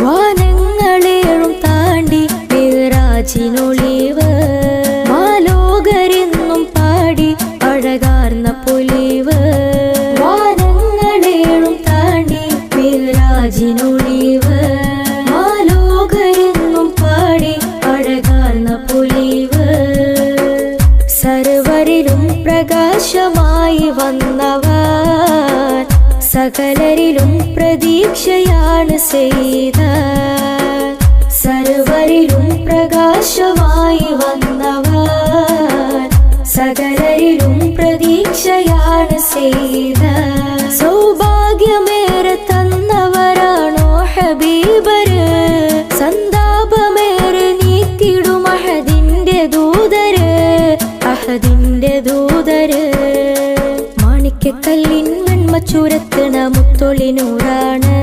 വാനങ്ങളേഴും താണ്ടി മിഅ്റാജിനൊളിവ് മാലോകരെന്നും പാടി അഴകാർന്ന പൊലിവ് വാനങ്ങളേഴും താണ്ടി മിഅ്റാജിനൊളിവ് മാലോകരെന്നും പാടി അഴകാർന്ന പൊലിവ് സർവരിലും പ്രകാശമായി വന്നവൻ സകലരിലും പ്രതീക്ഷയാണ് ചെയ്ത സർവരിലും പ്രകാശമായി വന്നവൻ സകലരിലും പ്രതീക്ഷയാണ് ചെയ്ത സൗഭാഗ്യമേറെ തന്നവരാണോ ഹബീബര് സന്താപമേറെ നീക്കിടും അഹദിന്റെ ദൂതര് അഹദിന്റെ ദൂതര് മാണിക്യക്കല്ലിൻ വെണ്മച്ചുരത്തണ മുത്തൊളി നൂറാണ്